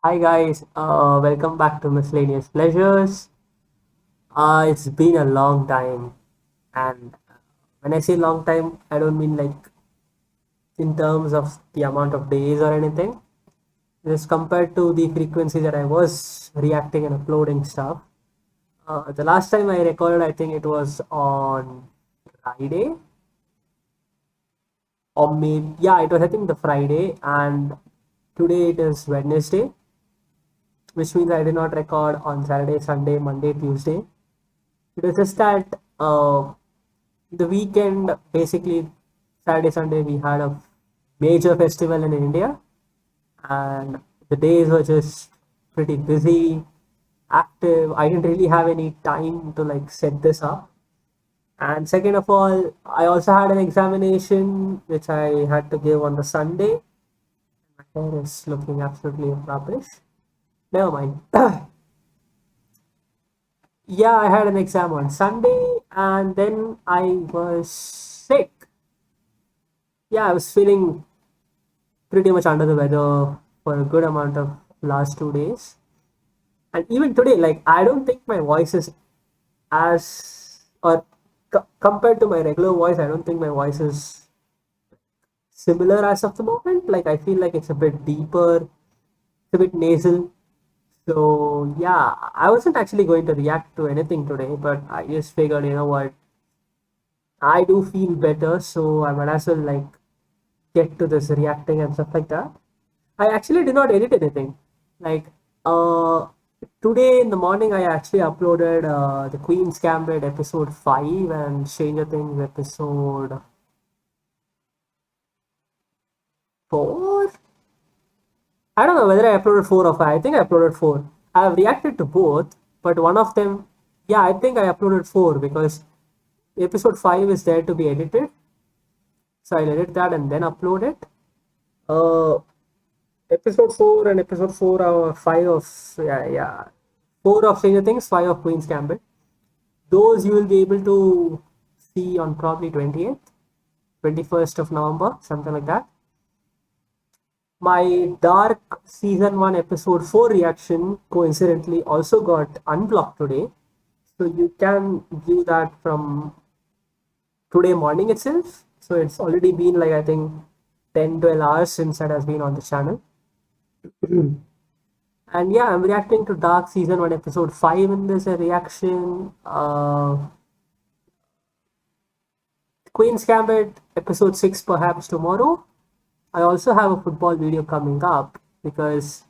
Hi guys, welcome back to Miscellaneous Pleasures. It's been a long time, and when I say long time, I don't mean like in terms of the amount of days or anything. Just compared to the frequency that I was reacting and uploading stuff. The last time I recorded, I think it was on Friday, or maybe yeah, it was I think the Friday, and today it is Wednesday, which means I did not record on Saturday, Sunday, Monday, Tuesday. It was just that the weekend, basically Saturday, Sunday, we had a major festival in India, and the days were just pretty busy, active. I didn't really have any time to like set this up. And second of all, I also had an examination which I had to give on the Sunday. My hair is looking absolutely rubbish. Never mind. Yeah, I had an exam on Sunday, and then I was sick. Yeah, I was feeling pretty much under the weather for a good amount of last 2 days. And even today, like I don't think my voice is as or compared to my regular voice, I don't think my voice is similar as of the moment. Like I feel like it's a bit deeper, it's a bit nasal. So yeah, I wasn't actually going to react to anything today, but I just figured, you know what, I do feel better, so I might as well like get to this reacting and stuff like that. I actually did not edit anything. Like uh today in the morning I actually uploaded the Queen's Gambit episode 5 and Stranger Things episode 4. I don't know whether I uploaded 4 or 5. I think I uploaded 4. I have reacted to both, but one of them, yeah, I think I uploaded 4 because episode 5 is there to be edited. So I'll edit that and then upload it. Uh, Episode 4 and episode 4 are 5 of, yeah, 4 of Stranger Things, 5 of Queen's Gambit. Those you will be able to see on probably 20th, 21st of November, something like that. My Dark Season 1 Episode 4 reaction coincidentally also got unblocked today. So you can view that from today morning itself. So it's already been like I think 10 12 hours since that has been on the channel. And yeah, I'm reacting to Dark Season 1 Episode 5 in this reaction. Queen's Gambit Episode 6 perhaps tomorrow. I also have a football video coming up because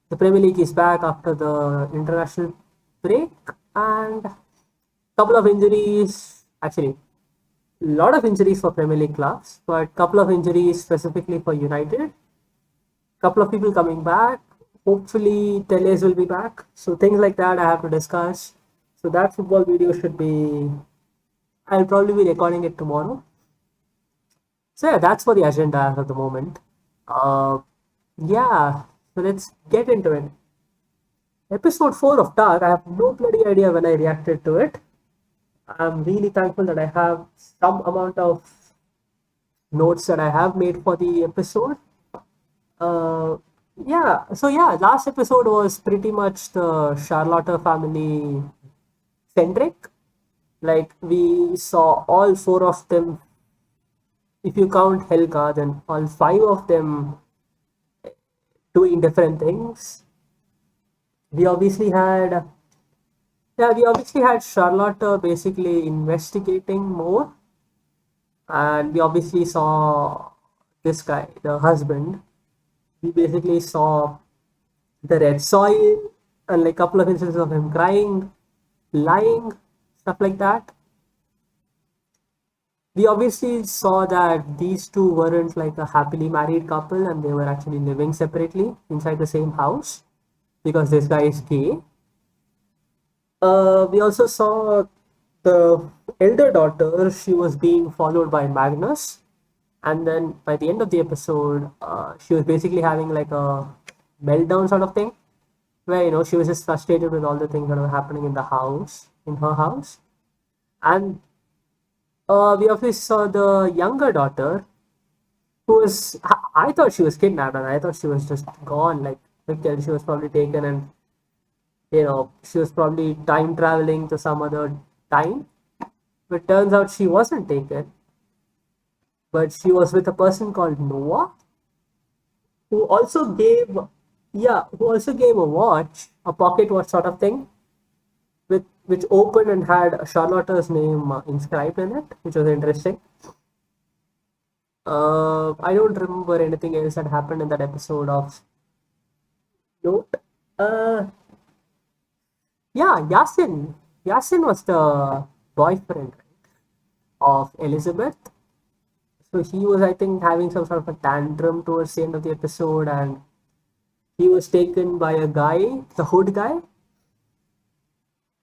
the Premier League is back after the international break and a couple of injuries. Actually, a lot of injuries for Premier League clubs, but couple of injuries specifically for United. Couple of people coming back. Hopefully, Teles will be back. So things like that I have to discuss. So that football video should be. I'll probably be recording it tomorrow. So yeah, that's for the agenda as of the moment. Uh, yeah. So let's get into it. Episode 4 of Dark, I have no bloody idea when I reacted to it. I'm really thankful that I have some amount of notes that I have made for the episode. Uh, yeah, last episode was pretty much the Charlotte family centric. Like we saw all 4 of them. If you count Helga, then all 5 of them doing different things. We obviously had we obviously had Charlotte basically investigating more, and we obviously saw this guy, the husband. We basically saw the red soil and like a couple of instances of him crying, lying, stuff like that. We obviously saw that these two weren't like a happily married couple and they were actually living separately inside the same house because this guy is gay. We also saw the elder daughter, she was being followed by Magnus. And then by the end of the episode, she was basically having like a meltdown sort of thing, where she was just frustrated with all the things that were happening in the house, in her house. And we obviously saw the younger daughter, who was I thought she was kidnapped and I thought she was just gone. Like Mikkel. She was probably taken, and she was probably time traveling to some other time. But turns out she wasn't taken, but she was with a person called Noah, who also gave, who also gave a watch, a pocket watch sort of thing, with which opened and had Charlotte's name inscribed in it, which was interesting. I don't remember anything else that happened in that episode of note. Uh, yeah, Yasin. Yasin was the boyfriend of Elizabeth. So he was, I think, having some sort of a tantrum towards the end of the episode, and he was taken by a guy, the hood guy.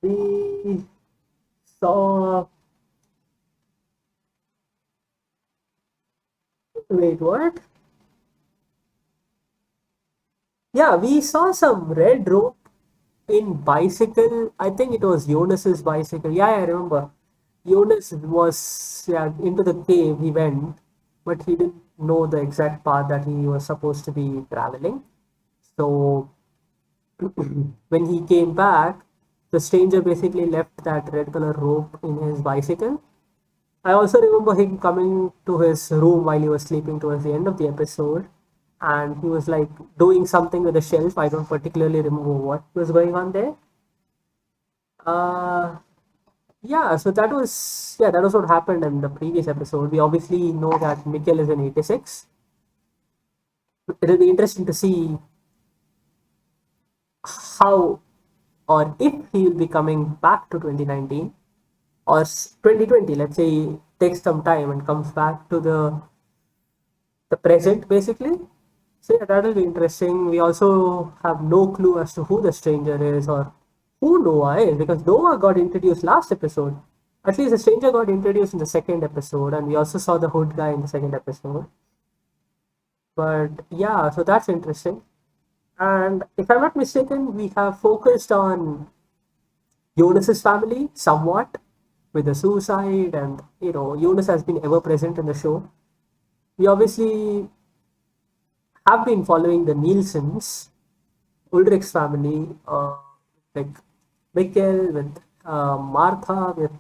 We saw. Wait, what? Yeah, we saw some red rope in bicycle. I think it was Jonas's bicycle. Yeah, I remember. Jonas was, yeah, into the cave. He went, but he didn't know the exact path that he was supposed to be traveling. So when he came back, the stranger basically left that red color rope in his bicycle. I also remember him coming to his room while he was sleeping towards the end of the episode, and he was like doing something with the shelf. I don't particularly remember what was going on there. Uh, yeah, so that was what happened in the previous episode. We obviously know that Mikkel is in 86. It'll be interesting to see how or if he will be coming back to 2019 or 2020. Let's say he takes some time and comes back to the present basically. So yeah, that'll be interesting. We also have no clue as to who the stranger is or who Noah is, because Noah got introduced last episode. At least the stranger got introduced in the second episode, and we also saw the hood guy in the second episode. But yeah, so that's interesting. And if I'm not mistaken, we have focused on Jonas's family somewhat with the suicide, and Jonas has been ever present in the show. We obviously have been following the Nielsen's, Ulrich's family, like Mikkel, with Martha, with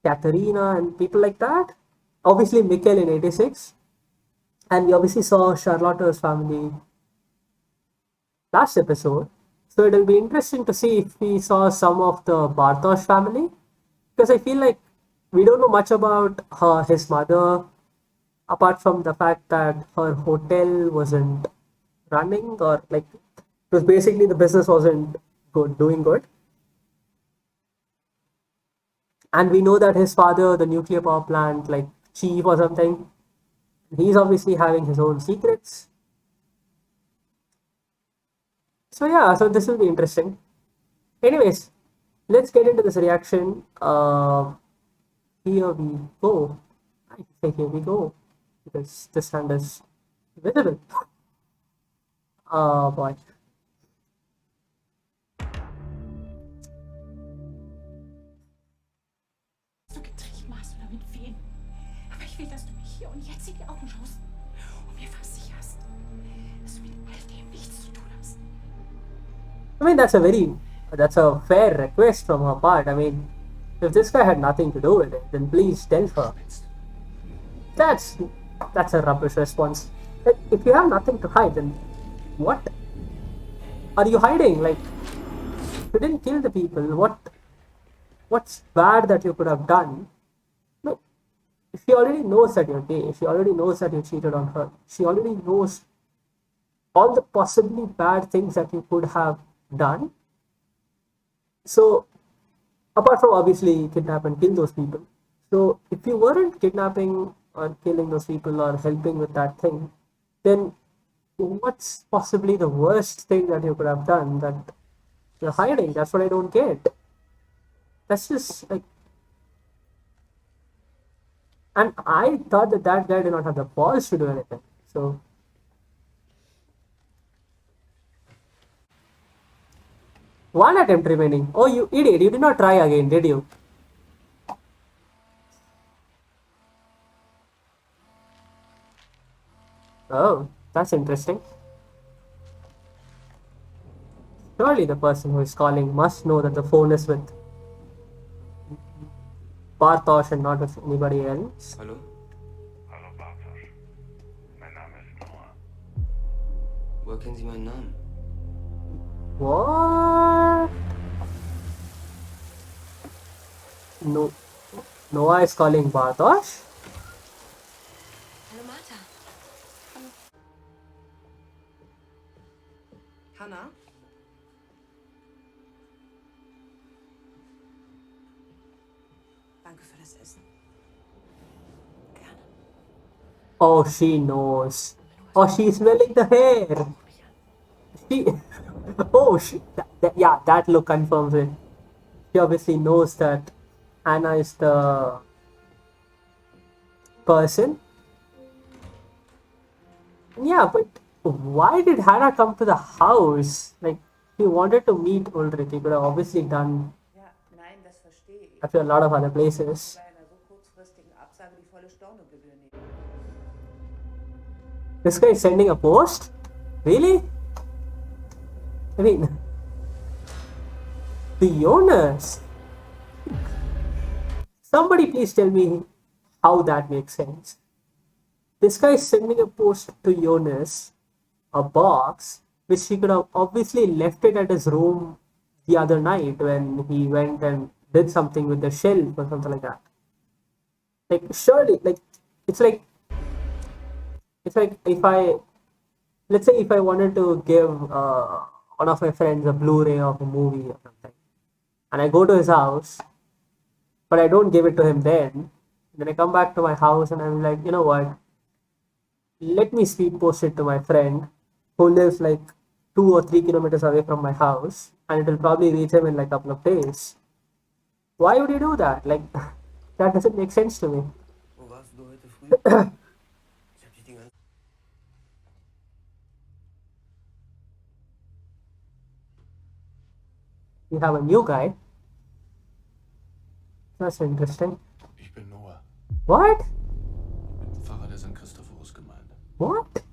Katharina, and people like that. Obviously, Mikkel in 86. And we obviously saw Charlotte's family last episode. So it'll be interesting to see if we saw some of the Bartosz family. Because I feel like we don't know much about his mother, apart from the fact that her hotel wasn't running, or like it was basically the business wasn't doing good. And we know that his father, the nuclear power plant, like chief or something, he's obviously having his own secrets. So yeah, so this will be interesting. Anyways, let's get into this reaction. Here we go. I say here we go because this hand is visible. Oh boy. Was du getrieben hast oder mit wem. Aber ich will, dass du mich hier und jetzt in die Augen schaust und mir versicherst, dass du mit all dem nichts zu tun hast. I mean, that's a fair request from her part. I mean, if this guy had nothing to do with it, then please tell her. That's that's a rubbish response. Like, if you have nothing to hide, then what are you hiding? Like, you didn't kill the people. What's bad that you could have done? No, she already knows that you're gay. She already knows that you cheated on her. She already knows all the possibly bad things that you could have done. So, apart from obviously kidnap and kill those people. So, if you weren't kidnapping or killing those people or helping with that thing, then what's possibly the worst thing that you could have done that you're hiding? That's what I don't get. That's just like, and I thought that that guy did not have the balls to do anything. So, one attempt remaining. Oh, you idiot! You did not try again, did you? Oh, that's interesting. Surely the person who is calling must know that the phone is with Bartosz and not with anybody else. Hallo? Hallo Bartosz, mein Name ist Noah. Woher kennen Sie meinen Namen? What? No. Noah is calling Bartosz? Hallo Martha. Hanna? Danke für das Essen. Gerne. Oh, she knows. Oh, she's smelling the hair. She. Oh, yeah, that look confirms it. She obviously knows that Anna is the person. Yeah, but why did Hannah come to the house? Like, she wanted to meet Ulrich. He could have obviously done Ja, nein, das verstehe ich. at a lot of other places. Bei einer so kurzfristigen Absage die volle Stornogebühr nehmen. This guy is sending a post? Really? I mean, the Jonas. Somebody please tell me how that makes sense. This guy is sending a post to Jonas, a box, which he could have obviously left it at his room the other night when he went and did something with the shelf or something like that. Like, surely, it's like, it's like if I, let's say if I wanted to give one of my friends a Blu-ray of a movie or something, and I go to his house, but I don't give it to him then I come back to my house and I'm like, you know what? Let me speed post it to my friend who lives like 2 or 3 kilometers away from my house, and it will probably reach him in like a couple of days. Why would you do that? Like, that doesn't make sense to me. Wo warst du heute früh? Ich hab dich den ganzen... You have a new guy. That's interesting. Ich bin Noah, What? Pfarrer der St. Christophorus-Gemeinde. What?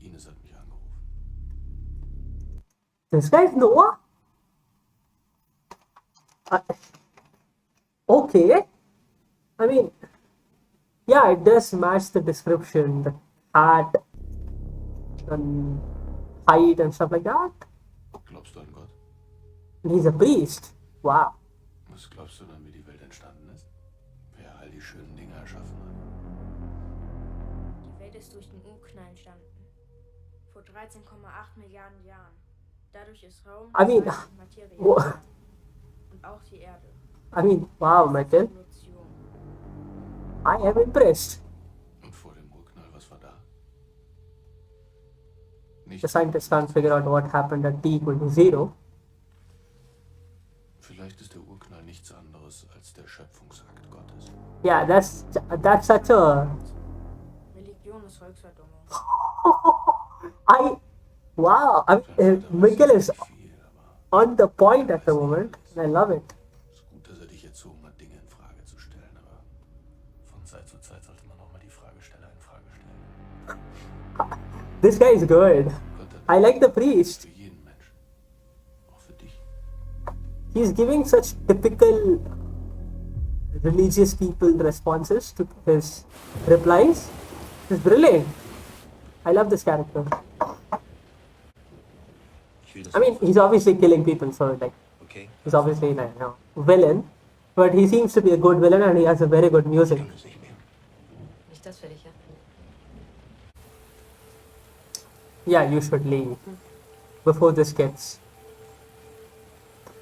Ines hat mich angerufen. This guy is Noah? Uh, okay. I mean, yeah, it does match the description, the hat and height and stuff like that. Glaubst du an Gott? And he's a priest. Wow. Was glaubst du dann, wie die Welt entstanden ist? Wer all die schönen Dinge erschaffen hat? Die Welt ist durch den Urknall entstanden. Vor 13,8 Milliarden Jahren. Dadurch ist Raum, I mean, Zeit und Materie wha- entstanden. Und auch die Erde. I mean, wow, Michael. Evolution. I am impressed. Und vor dem Urknall, was war da? The Nichts. scientists can't figure out what happened at t equal to 0. Vielleicht ist der Urknall nichts anderes als der Schöpfungsakt Gottes. Yeah, that's such a Religion ist Volksverdummung. wow. Michael is Viel, aber on the point at the moment. I love it. es ist gut, dass er dich erzogen hat, Dinge in Frage zu stellen, aber von Zeit zu Zeit sollte man auch mal die Fragesteller in Frage stellen. This guy is good. Gott hat I like the priest. für jeden Menschen. Auch für dich. He's giving such typical religious people responses to his replies. It's brilliant. I love this character. Ich will das I mean, he's obviously killing people, so like okay? he's obviously like, villain, but he seems to be a good villain and he has a very good music. Ich kann es nicht mehr. Nicht das für dich, ja? Yeah, you should leave before this gets.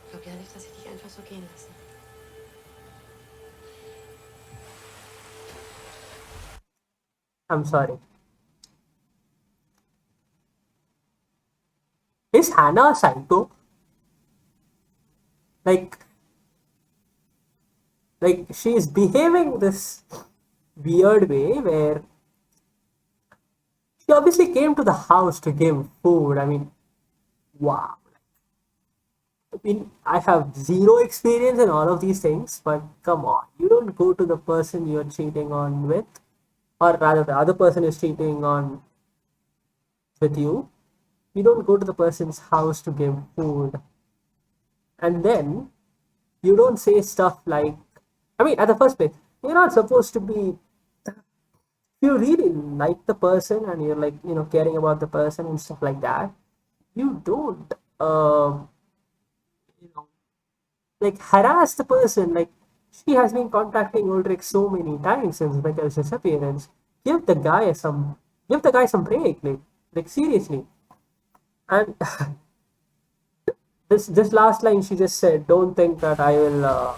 Ich glaube ja nicht, dass ich dich einfach so gehen lasse. I'm sorry. Is Hannah a psycho? Like she's behaving this weird way where she obviously came to the house to give food. I mean, wow. I mean, I have zero experience in all of these things, but come on, you don't go to the person you're cheating on with, or rather, the other person is cheating on with you, You don't go to the person's house to give food. And then you don't say stuff like, I mean, at the first place, you're not supposed to be, if you really like the person and you're like, caring about the person and stuff like that, you don't, you know, like harass the person. Like, she has been contacting Ulrich so many times since Michel's disappearance. Give the guy some, give the guy some break, like seriously. And this last line she just said, "Don't think that I will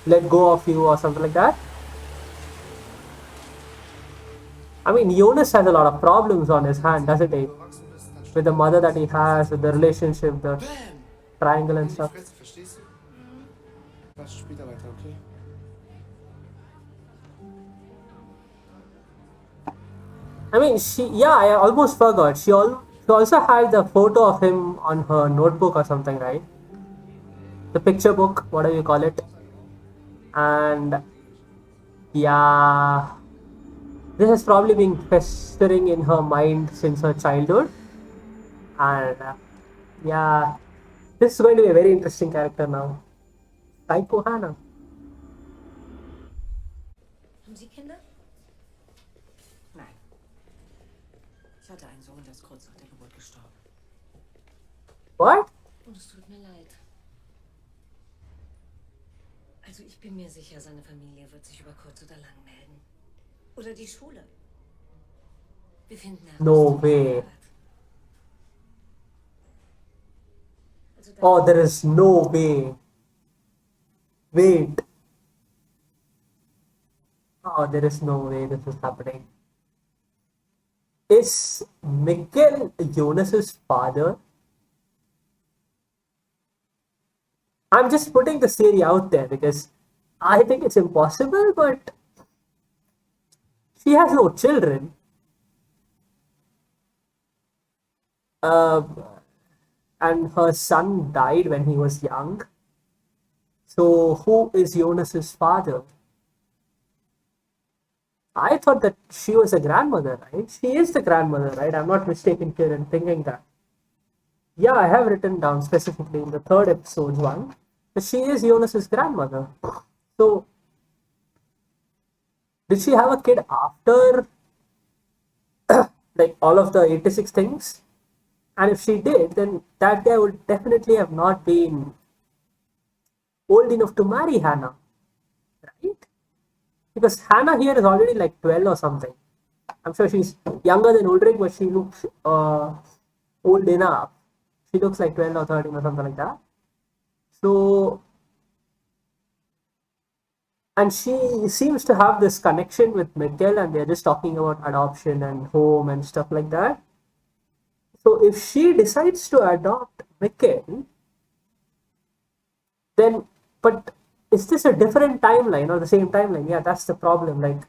let go of you" or something like that. I mean, Jonas has a lot of problems on his hand, doesn't he? Erwachsen bist, dann With the mother that he has, with the relationship, the Bam! triangle and In die stuff. Fresse, verstehst du? Quatsch später weiter, okay? I mean, I almost forgot. She also had the photo of him on her notebook or something, right? The picture book, whatever you call it. And yeah, this has probably been festering in her mind since her childhood. And yeah, this is going to be a very interesting character now. Psycho Hannah. Haben Sie Kinder? Nein. Ich hatte einen Sohn, der ist kurz nach der Geburt gestorben. What? Und es tut mir leid. Also ich bin mir sicher, seine Familie wird sich über kurz oder lang melden. Oder die Schule. Wir finden heraus, No wer way. hat. Also Oh, there is no way. Wait. Oh, there is no way this is happening. Is Mikkel Jonas's father? I'm just putting the theory out there because I think it's impossible, but she has no children. Uh, and her son died when he was young. So who is Jonas's father? I thought that she was a grandmother, right? She is the grandmother, right? I'm not mistaken here in thinking that. Yeah, I have written down specifically in the third episode one that she is Jonas's grandmother. So, did she have a kid after like all of the 86 things? And if she did, then that guy would definitely have not been old enough to marry Hannah, right? Because Hannah here is already like 12 or something. I'm sure she's younger than Ulrich, but she looks old enough. She looks like 12 or 13 or something like that. So, and she seems to have this connection with Mikkel, and they're just talking about adoption and home and stuff like that. So, if she decides to adopt Mikkel, then, but is this a different timeline or the same timeline? Yeah, that's the problem. Like,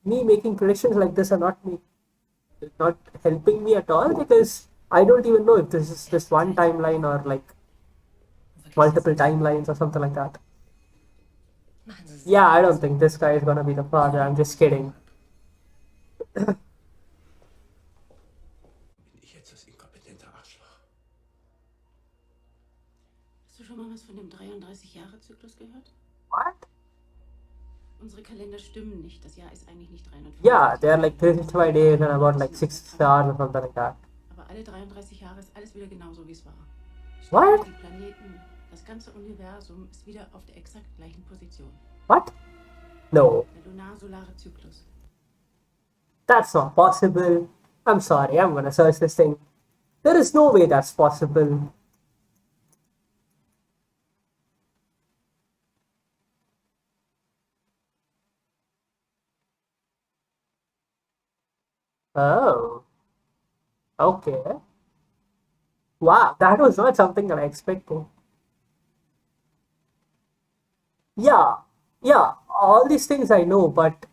me making predictions like this are not helping me at all because I don't even know if this is just one timeline or like multiple timelines or something like that. Machen Sie es. Yeah, I don't think this guy is gonna be the father. I'm just kidding. Bin ich jetzt das inkompetente Arschloch? Hast du schon mal was von dem 33-Jahre-Zyklus gehört? What? Unsere Kalender stimmen nicht. Das Jahr ist eigentlich nicht 365. Yeah, there are like 365 days and about like 6 hours or something like that. Aber alle 33 Jahre ist alles wieder genauso, wie es war. What? Die Planeten, das ganze Universum ist wieder auf der exakt gleichen Position. What? No, Der lunar-solare Zyklus. that's not possible. I'm sorry, I'm gonna search this thing. There is no way that's possible. Oh, okay. Wow, that was not something that I expected. Yeah, yeah, all these things I know, but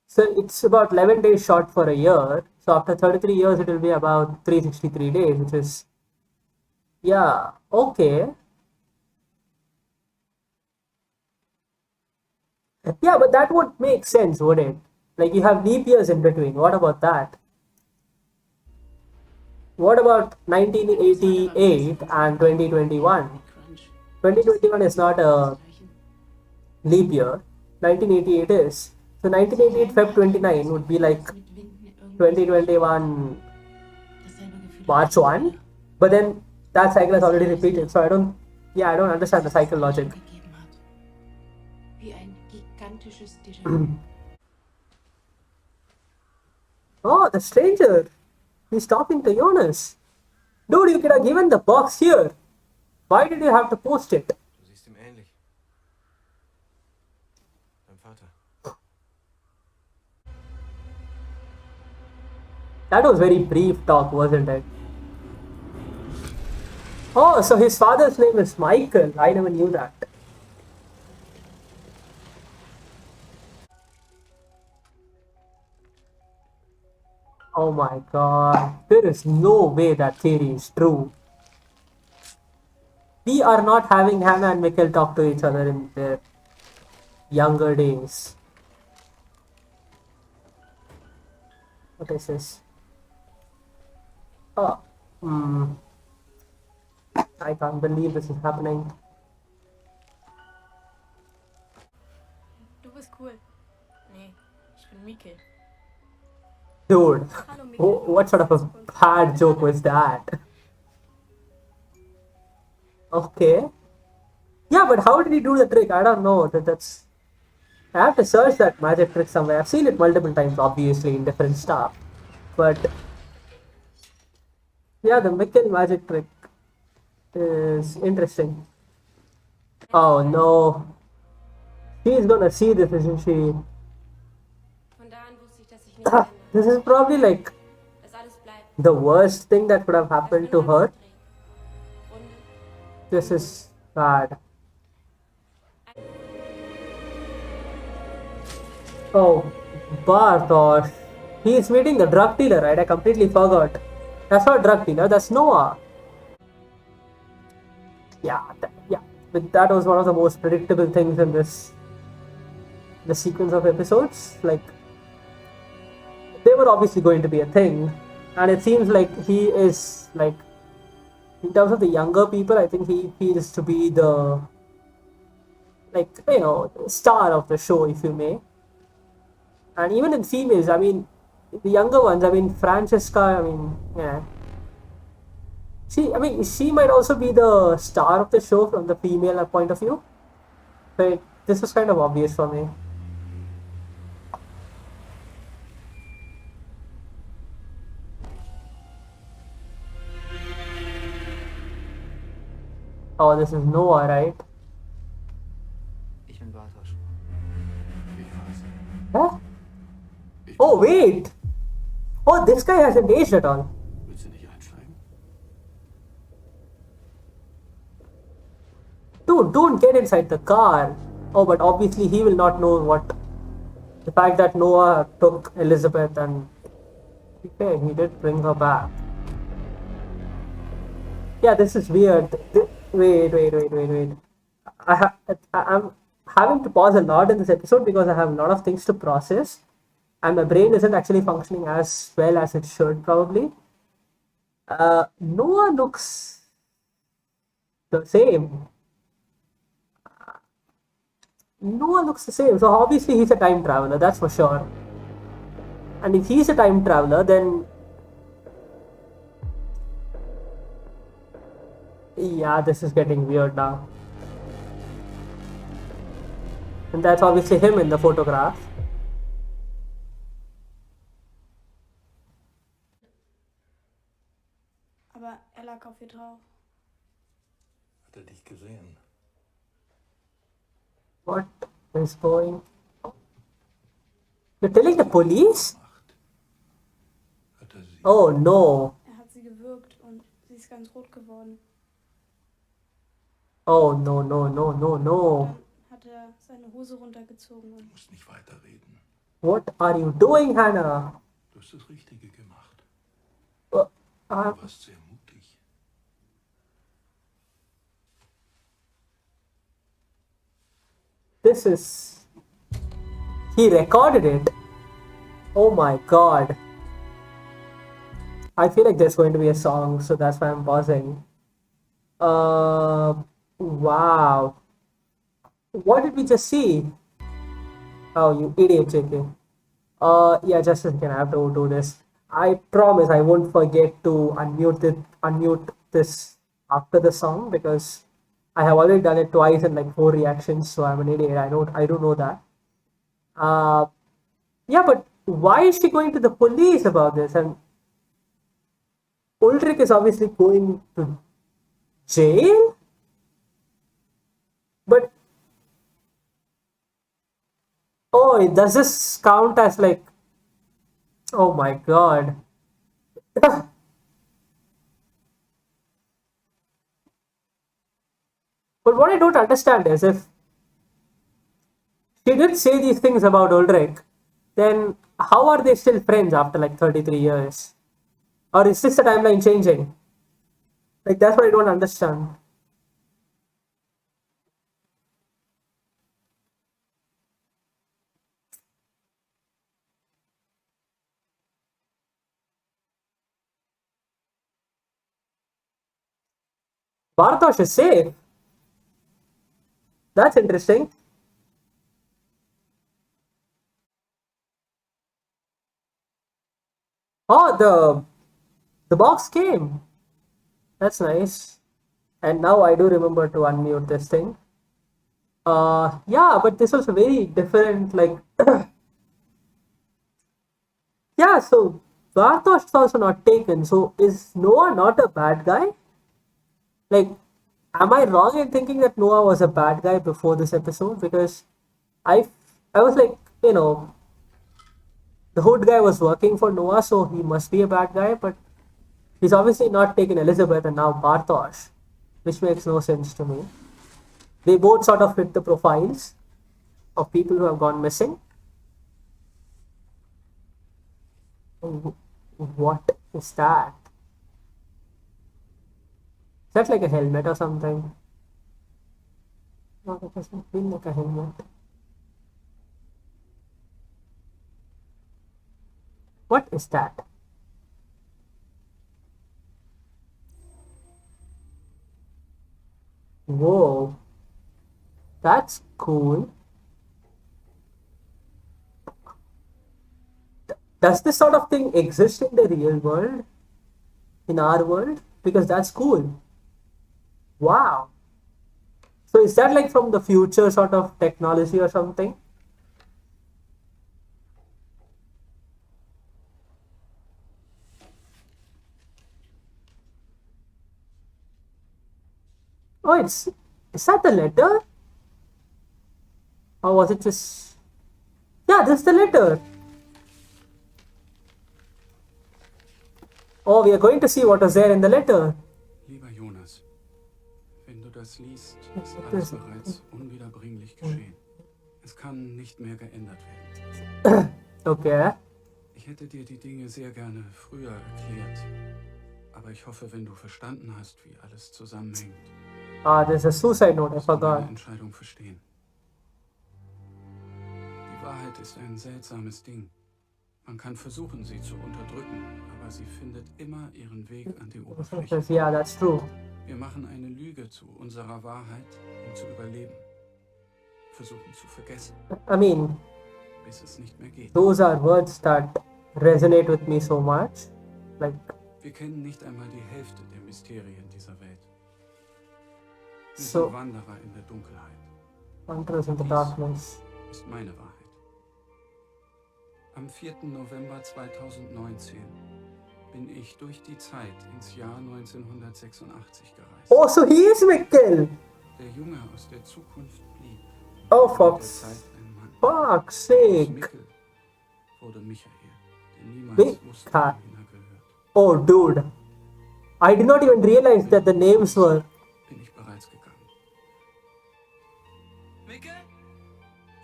so it's about 11 days short for a year. So after 33 years, it will be about 363 days, which is, yeah, okay. Yeah, but that would make sense, would it? Like you have leap years in between. What about that? What about 1988 and 2021? 2021 is not a leap year. 1988 is. So 1988 Feb 29 would be like 2021 March 1. But then that cycle has already repeated. So I don't understand the cycle logic. Wie ein gigantisches Déjà-vu. Oh, the stranger. He's talking to Jonas. Dude, you could have given the box here. Why did you have to post it? Du siehst ihm ähnlich. Dein Vater. That was very brief talk, wasn't it? Oh, so his father's name is Michael. I never knew that. Oh my god. There is no way that theory is true. We are not having Hannah and Mikkel talk to each other in their younger days. What is this? Oh, I can't believe this is happening. Du bist cool. Nee, ich bin Mikkel. Dude, Hallo Mikkel. what sort of a bad joke was that? Okay. Yeah, but how did he do the trick? I don't know. That's. I have to search that magic trick somewhere. I've seen it multiple times, obviously, in different stuff. But yeah, the Mikkel magic trick is interesting. Oh no. She's gonna see this, isn't she? Von da an wusste ich, dass ich nicht verändere. This is probably like Dass alles bleibt. the worst thing that could have happened to her. Runde. This is bad. Oh, Bartosz. He is meeting the drug dealer, right? I completely forgot. That's not drug dealer, that's Noah. Yeah, but that was one of the most predictable things in the sequence of episodes. Like, they were obviously going to be a thing, and it seems like he is like, in terms of the younger people, I think he feels to be the, like, star of the show, if you may. And even in females, I mean, the younger ones, I mean, Francesca, I mean, yeah. She might also be the star of the show from the female point of view. But this was kind of obvious for me. Oh, this is Noah, right? Ich bin Bartosz. Ich weiß. Huh? Oh, wait! Oh, this guy hasn't aged at all. Willst du nicht einsteigen? Dude, don't get inside the car. Oh, but obviously he will not know what. The fact that Noah took Elizabeth and. Okay, he did bring her back. Yeah, this is weird. Wait. I'm having to pause a lot in this episode because I have a lot of things to process. And my brain isn't actually functioning as well as it should, probably. Noah looks the same. Noah looks the same. So obviously he's a time traveler, that's for sure. And if he's a time traveler, then yeah, this is getting weird now. And that's obviously him in the photograph. Aber lag auf ihr drauf. Hat dich gesehen? What is going? You're telling the police? Macht. Hat sie. Oh no. Hat sie gewürgt und sie ist ganz rot geworden. Oh no. Dann hat seine Hose runtergezogen und Du musst nicht weiterreden. What are you doing, Hannah? Du hast das Richtige gemacht. Uh, Du warst sehr mutig. this is. He recorded it. Oh my god. I feel like there's going to be a song, so that's why I'm pausing. Wow. What did we just see? Oh, you idiot, JK. Yeah, just a second. I have to do this. I promise I won't forget to unmute this after the song because I have already done it twice in like 4 reactions, so I'm an idiot. I don't know that. Uh, yeah, but why is she going to the police about this? And Ulrich is obviously going to jail, but oh, does this count as like? Oh my god. But what I don't understand is if she did say these things about Ulrich, then how are they still friends after like 33 years? Or is this the timeline changing? Like, that's what I don't understand. Bartosz is safe. That's interesting. Oh, the box came. That's nice. And now I do remember to unmute this thing. Yeah, but this was a very different, like, yeah, so Bartosz is also not taken. So is Noah not a bad guy? Like, am I wrong in thinking that Noah was a bad guy before this episode? Because I, I was like, the hood guy was working for Noah, so he must be a bad guy, but he's obviously not taken Elizabeth and now Bartosz, which makes no sense to me. They both sort of fit the profiles of people who have gone missing. What is that? Is that like a helmet or something? No, that doesn't feel like a helmet. What is that? Whoa. That's cool. Does this sort of thing exist in the real world? In our world? Because that's cool. Wow. So is that like from the future sort of technology or something? Oh, is that the letter? Or was it just... Yeah, this is the letter. Oh, we are going to see what was there in the letter. Lieber Jonas, wenn du das liest, ist alles bereits unwiederbringlich geschehen. Es kann nicht mehr geändert werden. Okay. Ich hätte dir die Dinge sehr gerne früher erklärt. Aber ich hoffe, wenn du verstanden hast, wie alles zusammenhängt. Ah, there's a suicide note, I wirst du meine forgot. Entscheidung verstehen. Die Wahrheit ist ein seltsames Ding. Man kann versuchen, sie zu unterdrücken, aber sie findet immer ihren Weg an die Oberfläche. Yeah, that's true. Wir machen eine Lüge zu unserer Wahrheit, um zu überleben. Versuchen zu vergessen, I mean, bis es nicht mehr geht. those are words that resonate with me so much. Like, Wir kennen nicht einmal die Hälfte der Mysterien dieser Welt. Wir So- sind Wanderer in der Dunkelheit. Wonders in the darkness. Ist meine Wahrheit. Am 4. November 2019 bin ich durch die Zeit ins Jahr 1986 gereist. Oh, so he is Mikkel! Der Junge aus der Zukunft blieb. Oh, Mit der fuck's, Zeit ein Mann. fuck's Aus sake. Mikkel wurde Michael, der niemals Mika- wusste, wohin er gehört. Oh, dude. I did not even realize that the names were... Bin ich bereits gegangen. Mikkel?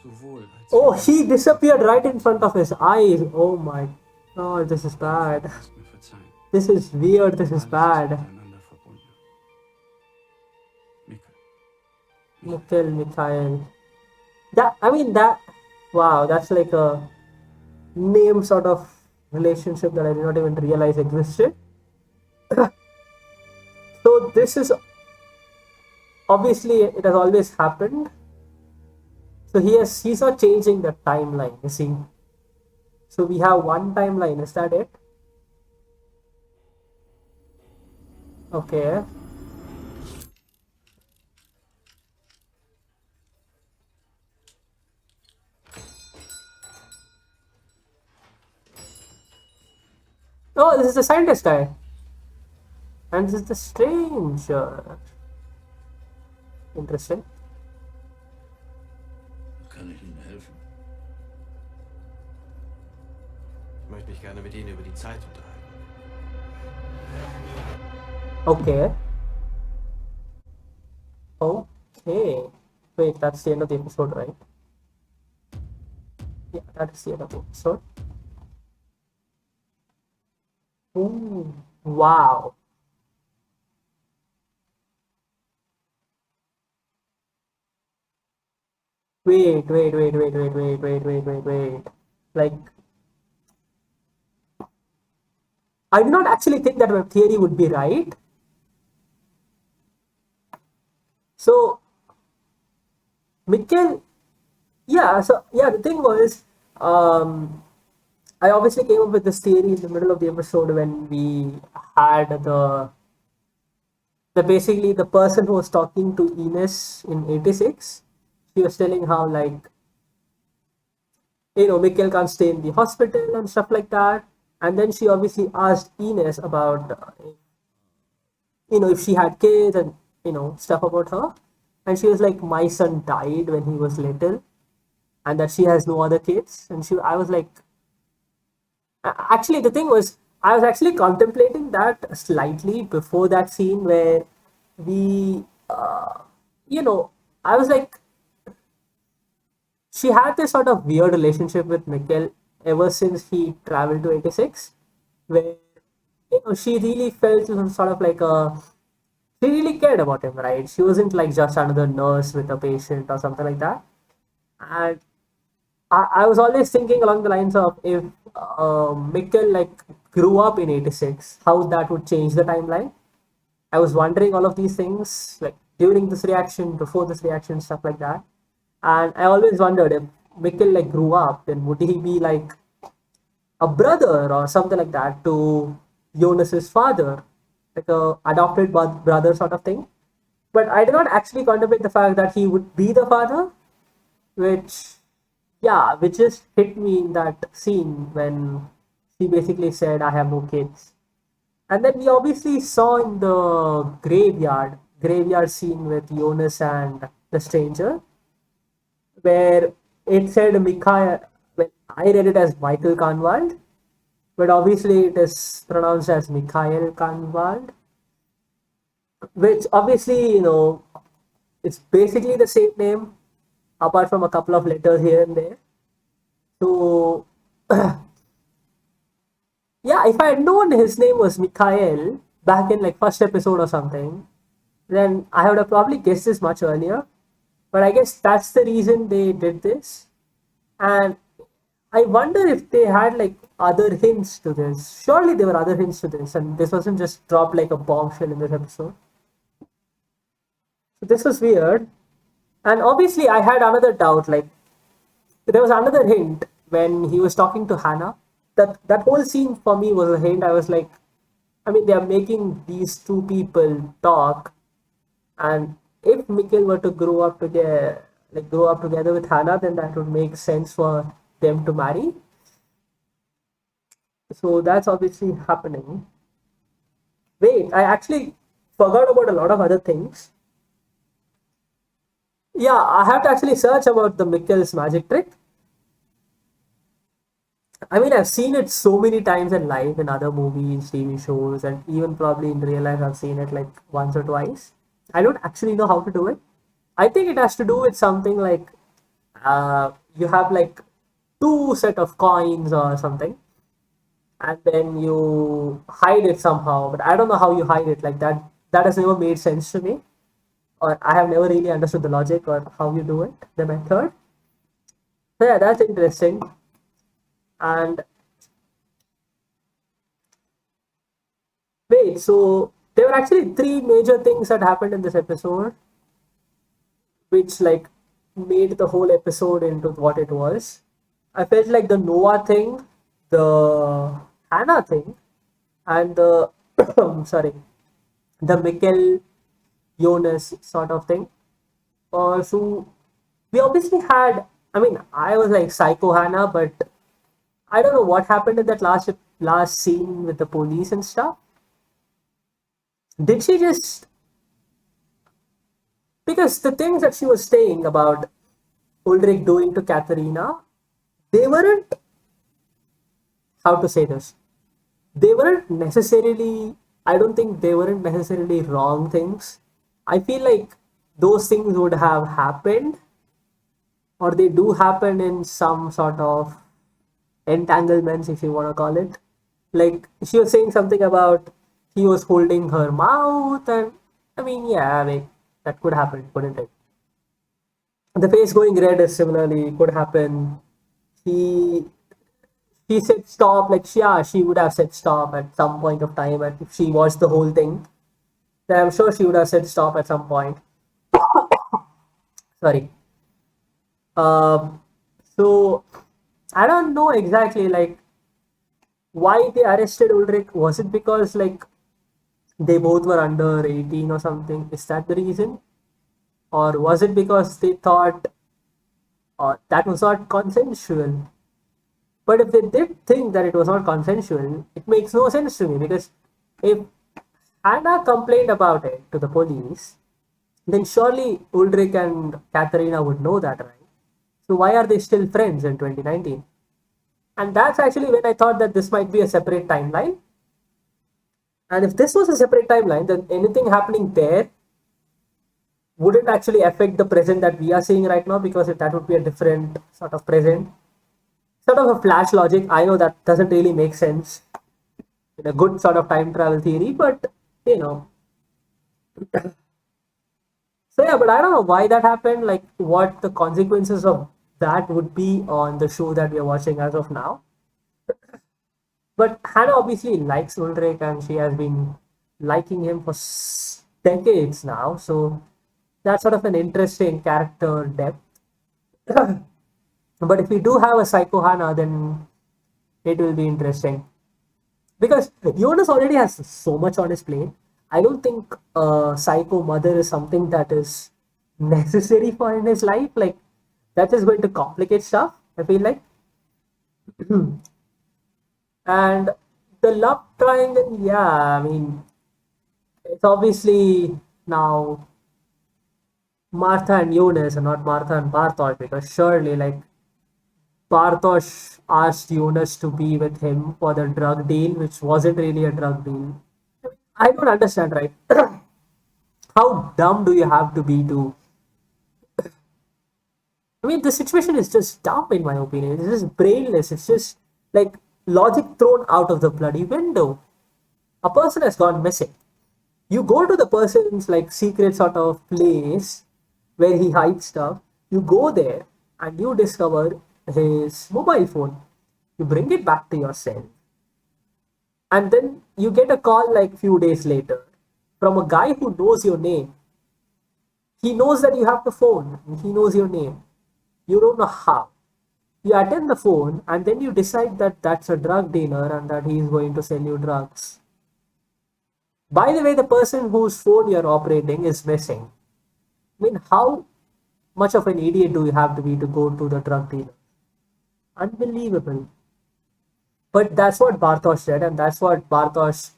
Sowohl als Oh, auch he disappeared right in front of his eyes. Oh my god, this is bad. wirst mir verzeihen. This is weird, this is Alles ist bad. miteinander verbunden. Mikkel. Mikkel, Mikhail. That, I mean, that... Wow, that's like a name sort of relationship that I did not even realize existed. So this is obviously it has always happened. So he's not changing the timeline, you see. So we have one timeline, is that it? Okay. Oh, this is the scientist guy. And this is the stranger. Interesting. Kann ich Ihnen helfen? Ich möchte mich gerne mit Ihnen über die Zeit unterhalten. Okay. Okay. Wait, that's the end of the episode, right? Yeah, that is the end of the episode. Ooh, wow. Wait. Like, I do not actually think that my theory would be right. So, Mikkel, the thing was, I obviously came up with this theory in the middle of the episode when we had basically the person who was talking to Ines in 86, she was telling how like Mikkel can't stay in the hospital and stuff like that. And then she obviously asked Ines about if she had kids and stuff about her. And she was like, my son died when he was little, and that she has no other kids. And I was like, actually, the thing was, I was actually contemplating that slightly before that scene where we, I was like, she had this sort of weird relationship with Mikkel ever since he traveled to 86, where she really felt sort of like she really cared about him, right? She wasn't like just another nurse with a patient or something like that. And I was always thinking along the lines of if Mikkel like grew up in 86, how that would change the timeline. I was wondering all of these things like during this reaction, before this reaction, stuff like that. And I always wondered if Mikkel like grew up, then would he be like a brother or something like that to Jonas's father, like a adopted brother sort of thing. But I did not actually contemplate the fact that he would be the father, which just hit me in that scene when she basically said, I have no kids. And then we obviously saw in the graveyard scene with Jonas and the stranger, where it said Mikhail, well, I read it as Michael Kahnwald, but obviously it is pronounced as Mikhail Kahnwald, which obviously, it's basically the same name, apart from a couple of letters here and there. So, yeah, if I had known his name was Mikhail back in like first episode or something, then I would have probably guessed this much earlier. But I guess that's the reason they did this. And I wonder if they had like other hints to this. Surely there were other hints to this, and this wasn't just dropped like a bombshell in this episode. So this was weird. And obviously, I had another doubt. Like, there was another hint when he was talking to Hannah. That whole scene for me was a hint. I was like, I mean, they are making these two people talk, and if Mikkel were to grow up together with Hannah, then that would make sense for them to marry. So that's obviously happening. Wait, I actually forgot about a lot of other things. Yeah, I have to actually search about the Mikkel's magic trick. I mean, I've seen it so many times in live in other movies, TV shows, and even probably in real life, I've seen it like once or twice. I don't actually know how to do it. I think it has to do with something like you have like two set of coins or something, and then you hide it somehow. But I don't know how you hide it. Like that has never made sense to me, or I have never really understood the logic or how you do it, the method. So yeah, that's interesting. And Wait, so there were actually three major things that happened in this episode, which like made the whole episode into what it was. I felt like the Noah thing, the Hannah thing, and the sorry, the Mikkel Jonas sort of thing. So we obviously had. I mean, I was like Psycho Hannah, but I don't know what happened in that last scene with the police and stuff. Did she just because the things that she was saying about Ulrich doing to Katharina, they weren't how to say this. They weren't necessarily. I don't think they weren't necessarily wrong things. I feel like those things would have happened, or they do happen in some sort of entanglements, if you want to call it. Like she was saying something about he was holding her mouth, and I mean, yeah, like that could happen, couldn't it? The face going red is similarly could happen. He he said stop, like yeah, she would have said stop at some point of time, and if she watched the whole thing, then I'm sure she would have said stop at some point. Sorry. Um, so I don't know exactly like why they arrested Ulrich. Was it because like they both were under 18 or something? Is that the reason? Or was it because they thought that was not consensual? But if they did think that it was not consensual, it makes no sense to me because if Hannah complained about it to the police, then surely Ulrich and Katharina would know that, right? So why are they still friends in 2019? And that's actually when I thought that this might be a separate timeline. And if this was a separate timeline, then anything happening there wouldn't actually affect the present that we are seeing right now because that would be a different sort of present. Sort of a flash logic. I know that doesn't really make sense in a good sort of time travel theory, but you know. So yeah, but I don't know why that happened, like what the consequences of that would be on the show that we are watching as of now. But Hannah obviously likes Ulrich and she has been liking him for decades now. So that's sort of an interesting character depth. But if we do have a Psycho Hannah, then it will be interesting. Because Jonas already has so much on his plate. I don't think a psycho mother is something that is necessary for in his life. Like, that is going to complicate stuff, I feel like. And the love triangle, yeah, I mean, it's obviously now Martha and Jonas and not Martha and Bartosz because surely, like, Bartosz asked Jonas to be with him for the drug deal, which wasn't really a drug deal. I don't understand, right? How dumb do you have to be to? I mean, the situation is just dumb, in my opinion. It's just brainless. It's just like logic thrown out of the bloody window. A person has gone missing. You go to the person's like secret sort of place where he hides stuff. You go there and you discover his mobile phone. You bring it back to yourself. And then you get a call like few days later from a guy who knows your name. He knows that you have the phone and he knows your name. You don't know how. You attend the phone and then you decide that that's a drug dealer and that he is going to sell you drugs. By the way, the person whose phone you're operating is missing. I mean, how much of an idiot do you have to be to go to the drug dealer? Unbelievable. But that's what Bartosz said, and that's what Bartosz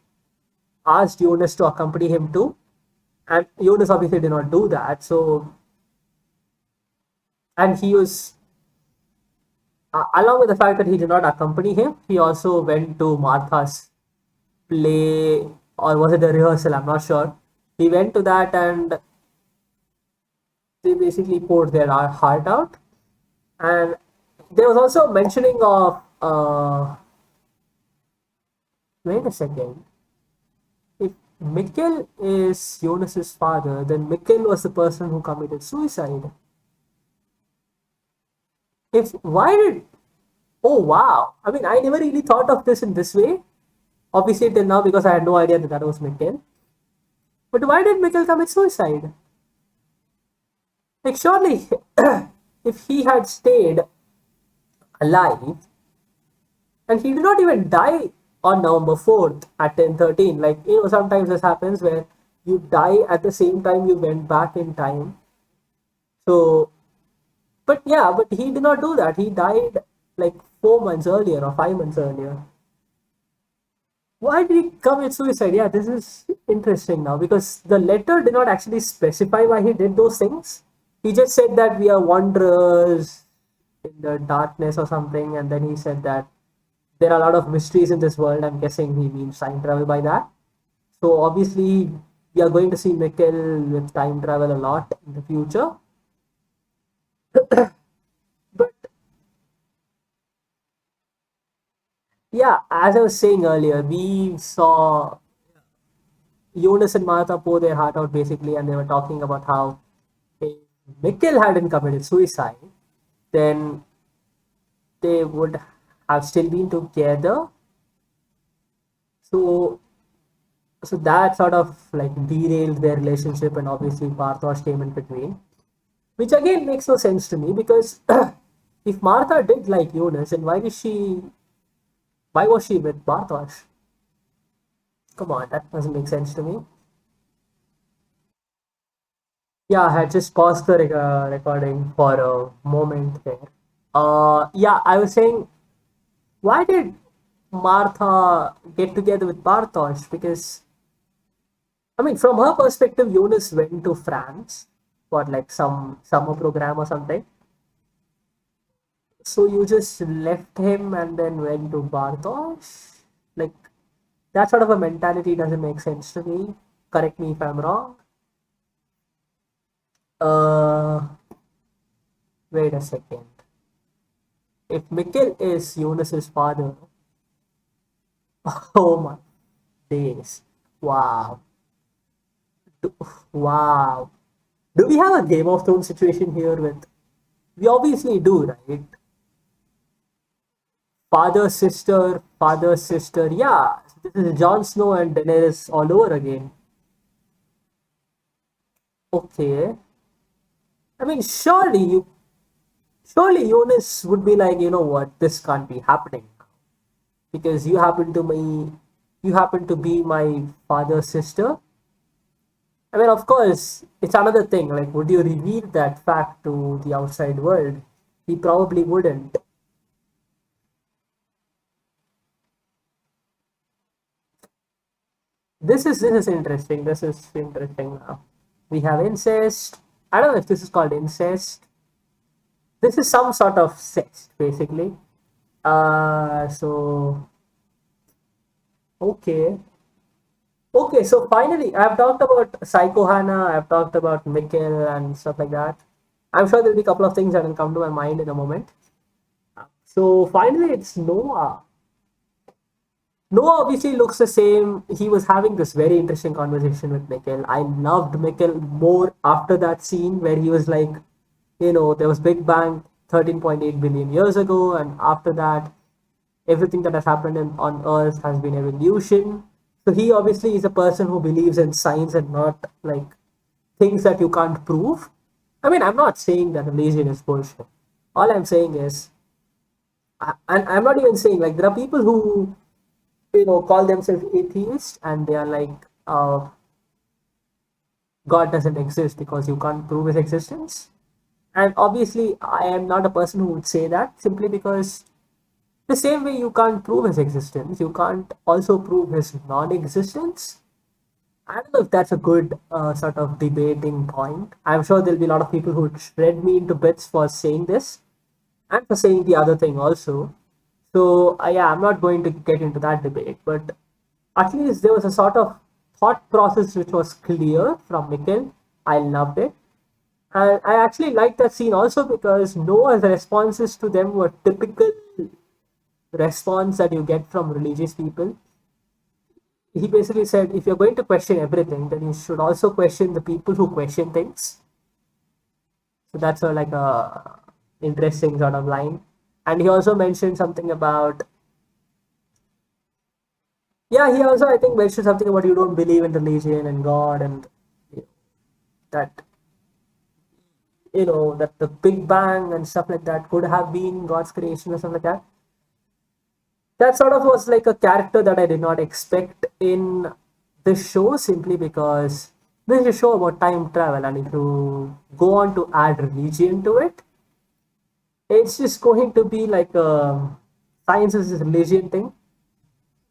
asked Jonas to accompany him to. And Jonas obviously did not do that. So, and he was, along with the fact that he did not accompany him, he also went to Martha's play, or was it a rehearsal? I'm not sure. He went to that and they basically poured their heart out. And there was also mentioning of, wait a second. If Mikkel is Jonas's father, then Mikkel was the person who committed suicide. If why did Oh wow! I mean, I never really thought of this in this way. Obviously till now, because I had no idea that was Mikkel. But why did Mikkel commit suicide? Like, surely, if he had stayed alive, and he did not even die on November 4th at 10:13. Like, sometimes this happens where you die at the same time you went back in time. So, but yeah, but he did not do that. He died like 4 months earlier or 5 months earlier. Why did he commit suicide? Yeah, this is interesting now because the letter did not actually specify why he did those things. He just said that we are wanderers in the darkness or something, and then he said that there are a lot of mysteries in this world. I'm guessing he means time travel by that. So obviously, we are going to see Mikkel with time travel a lot in the future. But yeah, as I was saying earlier, we saw Jonas and Martha pour their heart out basically, and they were talking about how if Mikkel hadn't committed suicide, then they would have still been together. So, so that sort of like derailed their relationship, and obviously Bartosz came in between, which again makes no sense to me because if Martha did like Jonas, then why was she with Bartosz? Come on, that doesn't make sense to me. Yeah, I had just paused the recording for a moment there. Yeah, I was saying, why did Martha get together with Bartosz? Because, I mean, from her perspective, Jonas went to France for like some summer program or something. So you just left him and then went to Bartosz? Like, that sort of a mentality doesn't make sense to me. Correct me if I'm wrong. Uh, Wait a second. If Mikkel is Jonas's father, oh my days. Wow. Do- Wow. Do we have a Game of Thrones situation here with? We obviously do, right? Father, sister. Yeah, this is Jon Snow and Daenerys all over again. Okay. I mean, surely Jonas would be like, you know what, this can't be happening because you happen to be my father's sister. I mean, of course, it's another thing. Like, would you reveal that fact to the outside world? He probably wouldn't. This is interesting. This is interesting now. We have incest. I don't know if this is called incest. This is some sort of sex, basically. So okay. Okay, so finally, I've talked about Psycho Hannah, I've talked about Mikkel and stuff like that. I'm sure there'll be a couple of things that will come to my mind in a moment. So finally, it's Noah. Noah obviously looks the same. He was having this very interesting conversation with Mikkel. I loved Mikkel more after that scene where he was like, there was Big Bang 13.8 billion years ago, and after that, everything that has happened on Earth has been evolution. So he obviously is a person who believes in science and not like things that you can't prove. I mean, I'm not saying that religion is bullshit. All I'm saying is, and I'm not even saying like there are people who call themselves atheists and they are like, God doesn't exist because you can't prove his existence. And obviously, I am not a person who would say that simply because the same way you can't prove his existence, you can't also prove his non-existence. I don't know if that's a good sort of debating point. I'm sure there'll be a lot of people who would shred me into bits for saying this and for saying the other thing also. So yeah, I'm not going to get into that debate, but at least there was a sort of thought process which was clear from Mikkel. I loved it. And I actually liked that scene also because Noah's responses to them were typical response that you get from religious people. He basically said, if you're going to question everything, then you should also question the people who question things. So that's like a interesting sort of line. And he also mentioned something about Yeah, he also I think mentioned something about you don't believe in religion and God and you know, that that the Big Bang and stuff like that could have been God's creation or something like that. That sort of was like a character that I did not expect in this show simply because this is a show about time travel, and if you go on to add religion to it, it's just going to be like a science is religion thing.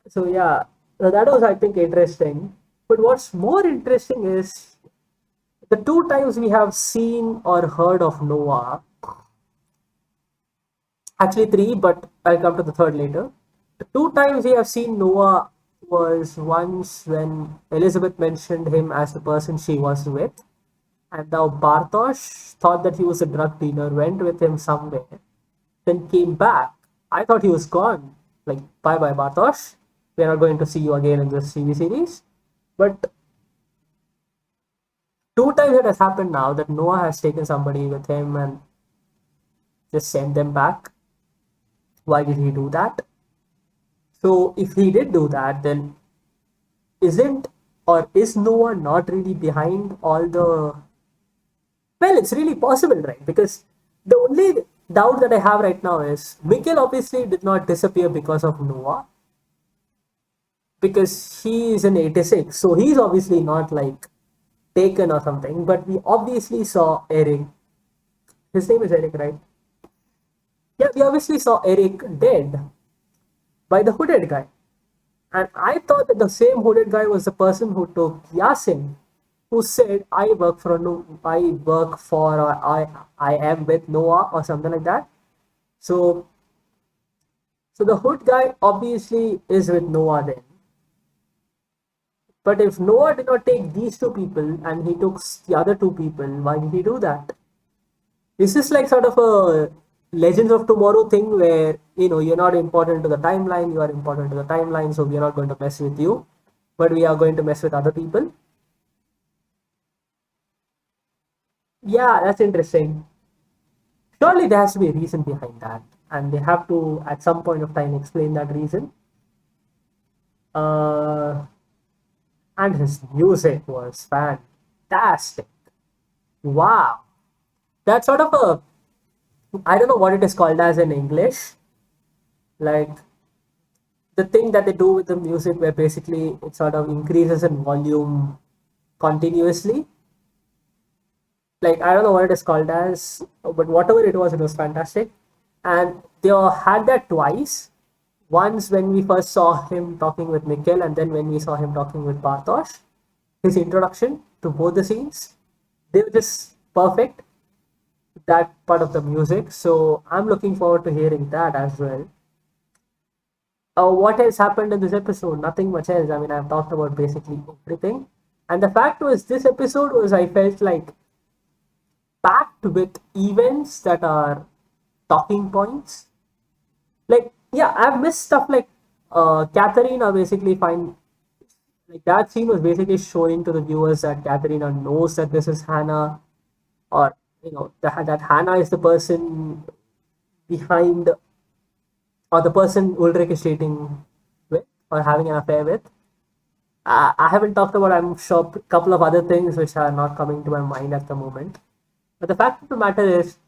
So yeah, that was I think interesting. But what's more interesting is the two times we have seen or heard of Noah, actually three, but I'll come to the third later. The two times we have seen Noah was once when Elizabeth mentioned him as the person she was with, and now Bartosz thought that he was a drug dealer, went with him somewhere, then came back. I thought he was gone. Like, bye bye, Bartosz. We are not going to see you again in this TV series. But two times it has happened now that Noah has taken somebody with him and just sent them back. Why did he do that? So, if he did do that, then isn't or is Noah not really behind all the. Well, it's really possible, right? Because the only doubt that I have right now is Mikkel obviously did not disappear because of Noah, because he is in 86, so he's obviously not like taken or something. But we obviously saw Eric. His name is Eric, right? Yeah, we obviously saw Eric dead by the hooded guy. And I thought that the same hooded guy was the person who took Yasin, who said, I work for, or I am with Noah or something like that. So, so the hood guy obviously is with Noah then. But if Noah did not take these two people and he took the other two people, why did he do that? Is this like sort of a Legends of Tomorrow thing where you're not important to the timeline, you are important to the timeline, so we are not going to mess with you, but we are going to mess with other people? Yeah, that's interesting. Surely there has to be a reason behind that, and they have to at some point of time explain that reason. Uh, and his music was fantastic. Wow, that's sort of a I don't know what it is called as in English. Like the thing that they do with the music, where basically it sort of increases in volume continuously. Like I don't know what it is called as, but whatever it was fantastic. And they had that twice. Once when we first saw him talking with Mikkel, and then when we saw him talking with Bartosz. His introduction to both the scenes, they were just perfect. That part of the music. So I'm looking forward to hearing that as well. What else happened in this episode? Nothing much else. I mean, I've talked about basically everything. And the fact was, this episode was, I felt like, packed with events that are talking points. Like, yeah, I've missed stuff like Katharina basically find like that scene was basically showing to the viewers that Katharina knows that this is Hannah, or that Hannah is the person behind, or the person Ulrich is dating with or having an affair with. I haven't talked about, I'm sure, a couple of other things which are not coming to my mind at the moment. But the fact of the matter is,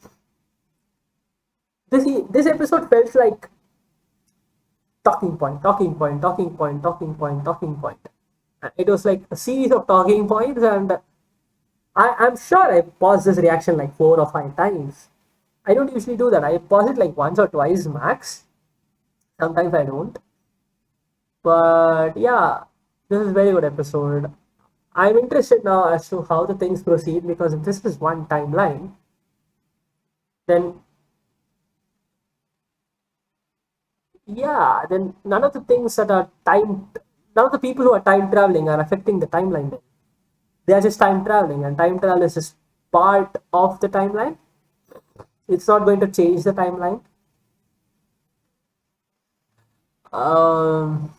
this episode felt like talking point, talking point, talking point, talking point, talking point. And it was like a series of talking points, and I'm sure I paused this reaction like 4 or 5 times. I don't usually do that. I pause it like once or twice max. Sometimes I don't. But yeah, this is a very good episode. I'm interested now as to how the things proceed, because if this is one timeline, then yeah, then none of the things that are none of the people who are time traveling are affecting the timeline. Then they are just time traveling, and time travel is just part of the timeline. It's not going to change the timeline. Um,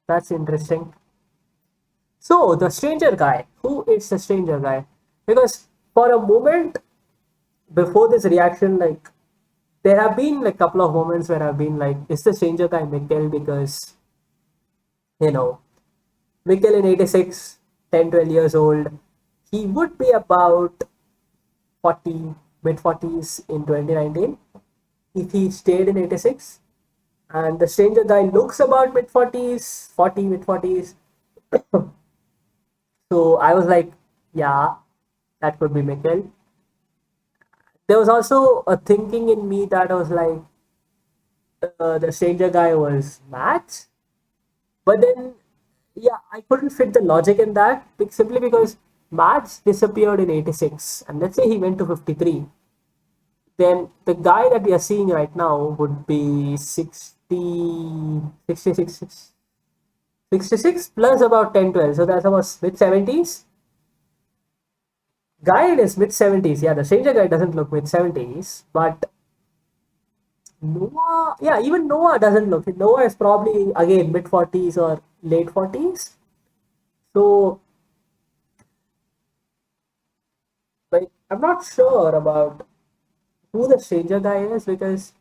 that's interesting. So the stranger guy, who is the stranger guy? Because for a moment before this reaction, like there have been like a couple of moments where I've been like, is the stranger guy Mikkel? Because, you know, Mikkel in 86, 10, 12 years old, he would be about 40, mid 40s in 2019 if he stayed in 86. And the stranger guy looks about mid 40s, 40, mid 40s. So I was like, yeah, that could be Mikkel. There was also a thinking in me that was like, the stranger guy was Matt. But then, yeah, I couldn't fit the logic in that simply because Matt disappeared in 86. And let's say he went to 53. Then the guy that we are seeing right now would be 60, 66, 66 plus about 10, 12. So that's about mid 70s. Guy in his mid 70s. Yeah, the stranger guy doesn't look mid 70s. But Noah, yeah, even Noah doesn't look. Noah is probably again mid 40s or late 40s. So, like, I'm not sure about who the stranger guy is because,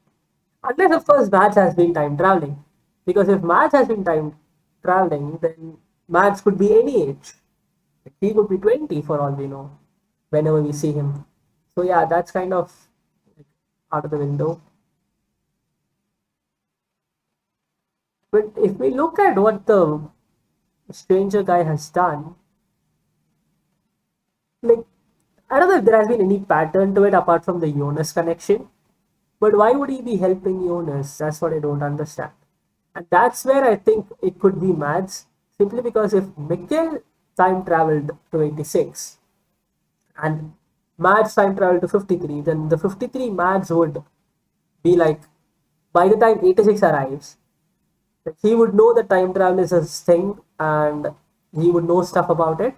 unless of course Mads has been time traveling. Because if Mads has been time traveling, then Mads could be any age. He could be 20 for all we know, whenever we see him. So yeah, that's kind of like, out of the window. But if we look at what the stranger guy has done, like, I don't know if there has been any pattern to it apart from the Jonas connection. But why would he be helping Jonas? That's what I don't understand. And that's where I think it could be Mads. Simply because if Mikkel time traveled to 86 and Mads time traveled to 53, then the 53 Mads would be like, by the time 86 arrives, he would know that time travel is a thing and he would know stuff about it.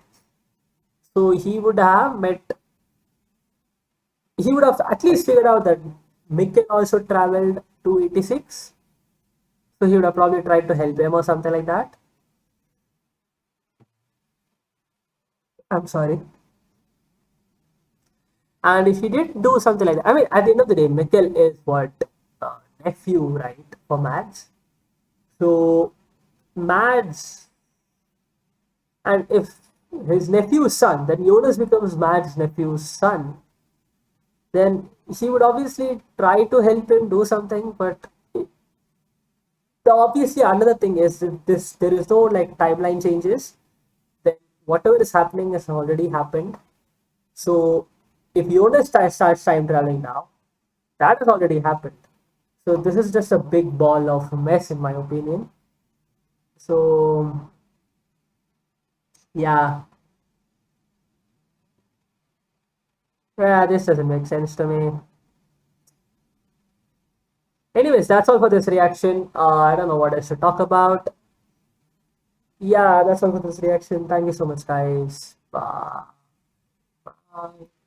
So he would have at least figured out that Mikkel also traveled to 86. So he would have probably tried to help him or something like that. I'm sorry. And if he did do something like that, I mean, at the end of the day, Mikkel is what? Nephew, right? For Mads. So, Mads, and if his nephew's son, then Jonas becomes Mads' nephew's son, then he would obviously try to help him do something, but obviously another thing is that there is no like timeline changes, then whatever is happening has already happened. So if Jonas starts time traveling now, that has already happened. So this is just a big ball of mess in my opinion. So yeah, yeah, this doesn't make sense to me. Anyways, that's all for this reaction. I don't know what I should talk about. Yeah, that's all for this reaction. Thank you so much, guys. Bye. Bye.